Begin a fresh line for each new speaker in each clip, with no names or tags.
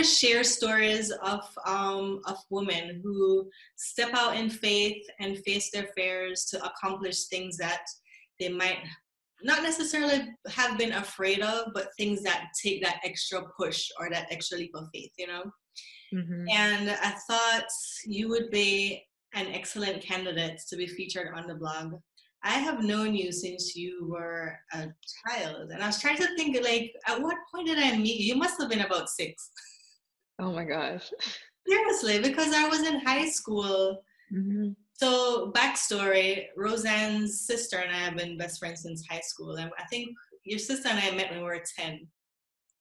share stories of women who step out in faith and face their fears to accomplish things that they might not necessarily have been afraid of, but things that take that extra push or that extra leap of faith, you know?
Mm-hmm.
And I thought you would be an excellent candidate to be featured on the blog. I have known you since you were a child, and I was trying to think, like, at what point did I meet you? You must have been about 6.
Oh my gosh.
Seriously, because I was in high school.
Mm-hmm.
So, backstory, Roseanne's sister and I have been best friends since high school. And I think your sister and I met when we were 10.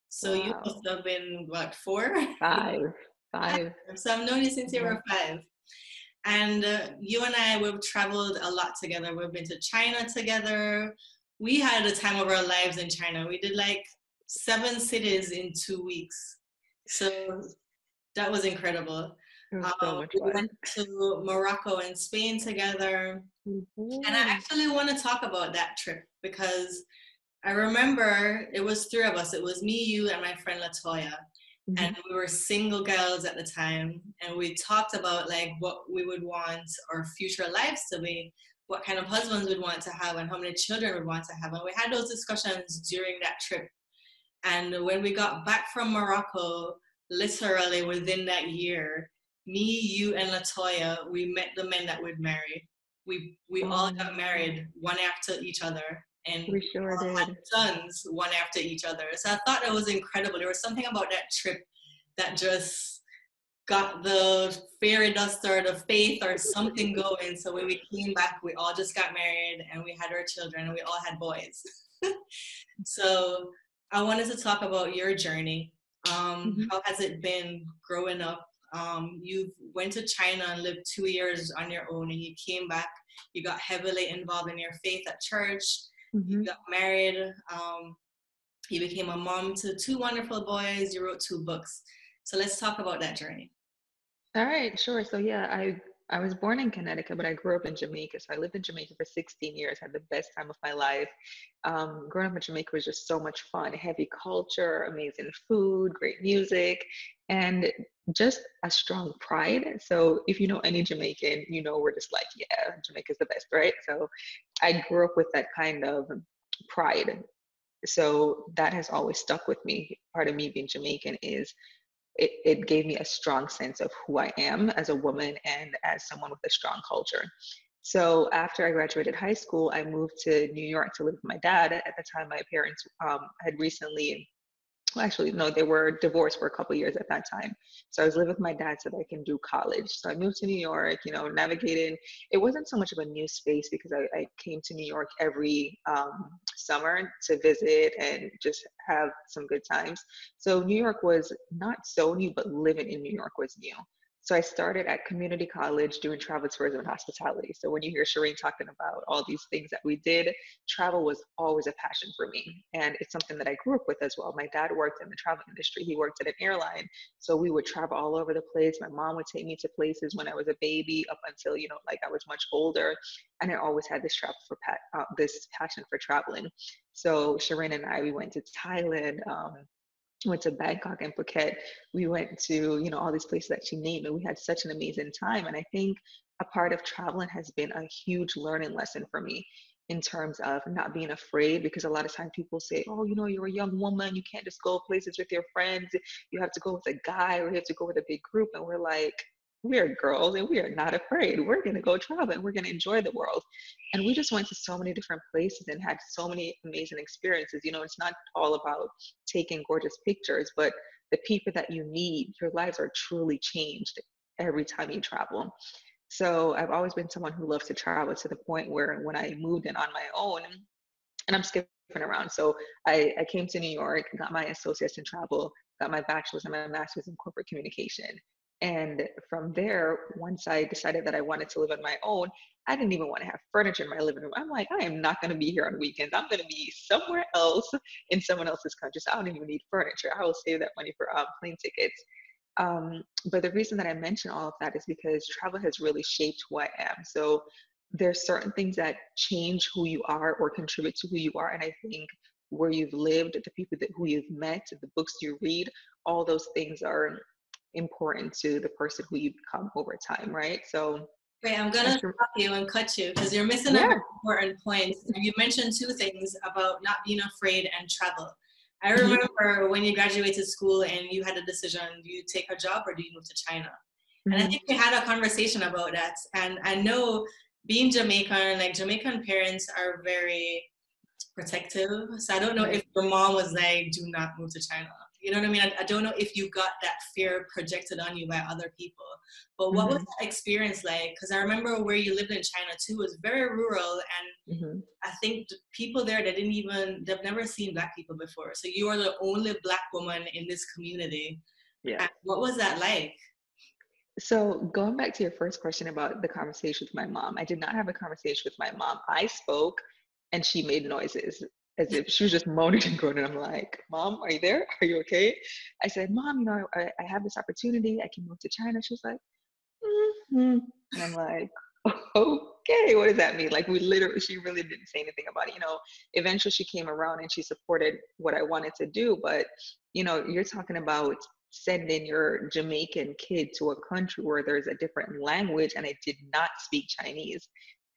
So you must
Wow.
have been, what, 4?
5. 5.
So I've known you since you
Yeah.
were 5. And you and I, we've traveled a lot together. We've been to China together. We had the time of our lives in China. We did like 7 cities in 2 weeks. So that was incredible.
It was so much
We
fun.
went to Morocco and Spain together. And I
Mm-hmm.
actually want to talk about that trip because I remember it was 3 of us. It was me, you, and my friend Latoya. And we were single girls at the time. And we talked about like what we would want our future lives to be, what kind of husbands we'd want to have, and how many children we'd want to have. And we had those discussions during that trip. And when we got back from Morocco, literally within that year, me, you, and Latoya, we met the men that we'd marry. We all
Oh,
got married one after each other, and
we
we
sure
all had
did.
sons one after each other. So I thought that was incredible. There was something about that trip that just got the fairy dust or the faith or something going. So when we came back, we all just got married and we had our children and we all had boys. So I wanted to talk about your journey.
Mm-hmm.
How has it been growing up? You went to China and lived 2 years on your own, and you came back. You got heavily involved in your faith at church. You
Mm-hmm.
got married. You became a mom to 2 wonderful boys. You wrote 2 books. So let's talk about that journey.
All right, sure. So yeah, I was born in Connecticut, but I grew up in Jamaica. So I lived in Jamaica for 16 years, had the best time of my life. Growing up in Jamaica was just so much fun, heavy culture, amazing food, great music, and just a strong pride. So if you know any Jamaican, you know we're just like, yeah, Jamaica's the best, right? So I grew up with that kind of pride. So that has always stuck with me. Part of me being Jamaican is it gave me a strong sense of who I am as a woman and as someone with a strong culture. So after I graduated high school, I moved to New York to live with my dad. At the time, my parents had recently, well, actually, no, they were divorced for a couple of years at that time. So I was living with my dad so that I can do college. So I moved to New York, navigating. It wasn't so much of a new space because I came to New York every summer to visit and just have some good times. So New York was not so new, but living in New York was new. So I started at community college doing travel, tourism, and hospitality. So when you hear Shireen talking about all these things that we did, travel was always a passion for me. And it's something that I grew up with as well. My dad worked in the travel industry. He worked at an airline. So we would travel all over the place. My mom would take me to places when I was a baby up until, like I was much older. And I always had this passion for traveling. So Shireen and I, we went to Thailand, went to Bangkok and Phuket. We went to, all these places that she named, and we had such an amazing time. And I think a part of traveling has been a huge learning lesson for me in terms of not being afraid, because a lot of times people say, oh, you're a young woman, you can't just go places with your friends. You have to go with a guy or you have to go with a big group. And we're like, we are girls and we are not afraid. We're going to go travel and we're going to enjoy the world. And we just went to so many different places and had so many amazing experiences. It's not all about taking gorgeous pictures, but the people that you meet, your lives are truly changed every time you travel. So I've always been someone who loves to travel, to the point where when I moved in on my own, and I'm skipping around. So I came to New York, got my associates in travel, got my bachelor's and my master's in corporate communication. And from there, once I decided that I wanted to live on my own, I didn't even want to have furniture in my living room. I'm like, I am not going to be here on weekends. I'm going to be somewhere else in someone else's country. So I don't even need furniture. I will save that money for plane tickets. But the reason that I mention all of that is because travel has really shaped who I am. So there's certain things that change who you are or contribute to who you are. And I think where you've lived, the people who you've met, the books you read, all those things are important to the person who you become over time, right? So
Wait, I'm gonna stop you and cut you because you're missing a
yeah.
very important point. You mentioned two things about not being afraid and travel. I
Mhm.
remember when you graduated school and you had a decision, do you take a job or do you move to China? And I
Mhm.
think we had a conversation about that. And I know being Jamaican, like Jamaican parents are very protective. So I don't know if
Right.
your mom was like, do not move to China. You know what I mean? I don't know if you got that fear projected on you by other people. But what was
Mhm.
that experience like? Because I remember where you lived in China too was very rural. And
Mhm.
I think the people there, they've never seen Black people before. So you are the only Black woman in this community.
Yeah.
And what was that like?
So going back to your first question about the conversation with my mom, I did not have a conversation with my mom. I spoke and she made noises as if she was just moaning and groaning. I'm like, Mom, are you there? Are you okay? I said, Mom, I have this opportunity. I can move to China. She was like, mm-hmm. And I'm like, okay, what does that mean? Like she really didn't say anything about it. Eventually she came around and she supported what I wanted to do. But, you're talking about sending your Jamaican kid to a country where there's a different language, and I did not speak Chinese.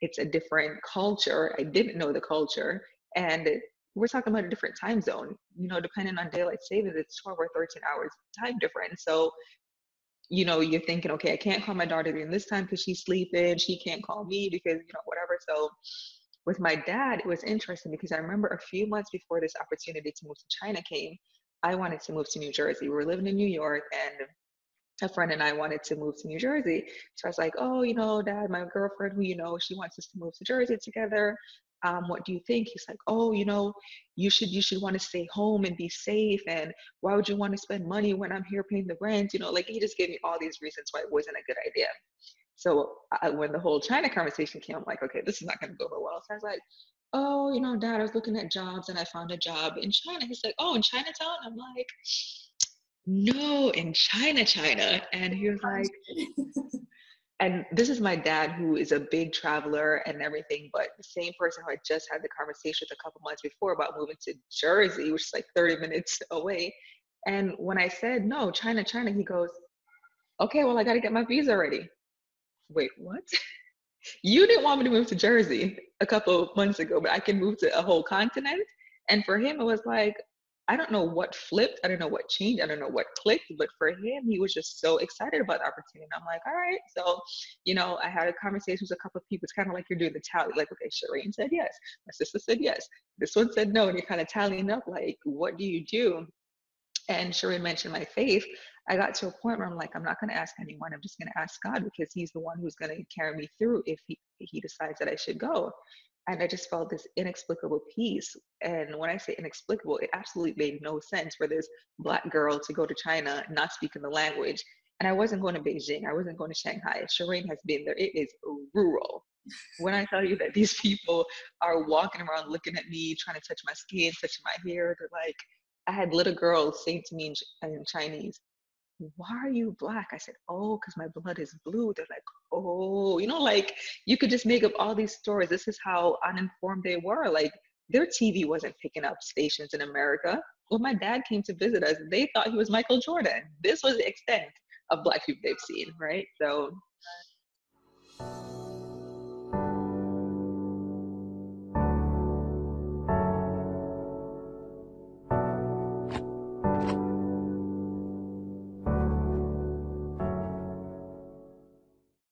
It's a different culture. I didn't know the culture. And we're talking about a different time zone, depending on daylight savings, it's 12 or 13 hours time difference. So you're thinking, okay, I can't call my daughter during this time because she's sleeping. She can't call me because, whatever. So with my dad, it was interesting because I remember a few months before this opportunity to move to China came, I wanted to move to New Jersey. We were living in New York, and a friend and I wanted to move to New Jersey. So I was like, oh, Dad, my girlfriend who, she wants us to move to Jersey together. What do you think? He's like, oh, you should want to stay home and be safe. And why would you want to spend money when I'm here paying the rent? Like he just gave me all these reasons why it wasn't a good idea. So when the whole China conversation came, I'm like, okay, this is not going to go over well. So I was like, oh, Dad, I was looking at jobs and I found a job in China. He's like, oh, in Chinatown? I'm like, no, in China. And he was like, and this is my dad who is a big traveler and everything, but the same person who I just had the conversation with a couple months before about moving to Jersey, which is like 30 minutes away. And when I said, no, China, he goes, okay, well, I got to get my visa ready. Wait, what? You didn't want me to move to Jersey a couple of months ago, but I can move to a whole continent. And for him, it was like, I don't know what flipped. I don't know what changed. I don't know what clicked. But for him, he was just so excited about the opportunity. And I'm like, all right. So, I had a conversation with a couple of people. It's kind of like you're doing the tally. Like, okay, Shireen said yes. My sister said yes. This one said no. And you're kind of tallying up, like, what do you do? And Shireen mentioned my faith. I got to a point where I'm like, I'm not going to ask anyone. I'm just going to ask God because He's the one who's going to carry me through if he decides that I should go. And I just felt this inexplicable peace. And when I say inexplicable, it absolutely made no sense for this Black girl to go to China, not speaking the language. And I wasn't going to Beijing. I wasn't going to Shanghai. Shireen has been there. It is rural. When I tell you that these people are walking around looking at me, trying to touch my skin, touching my hair, they're like, I had little girls saying to me in Chinese, why are you Black? I said, oh, because my blood is blue. They're like, oh, like you could just make up all these stories. This is how uninformed they were. Like their TV wasn't picking up stations in America. When my dad came to visit us, they thought he was Michael Jordan. This was the extent of Black people they've seen, right? So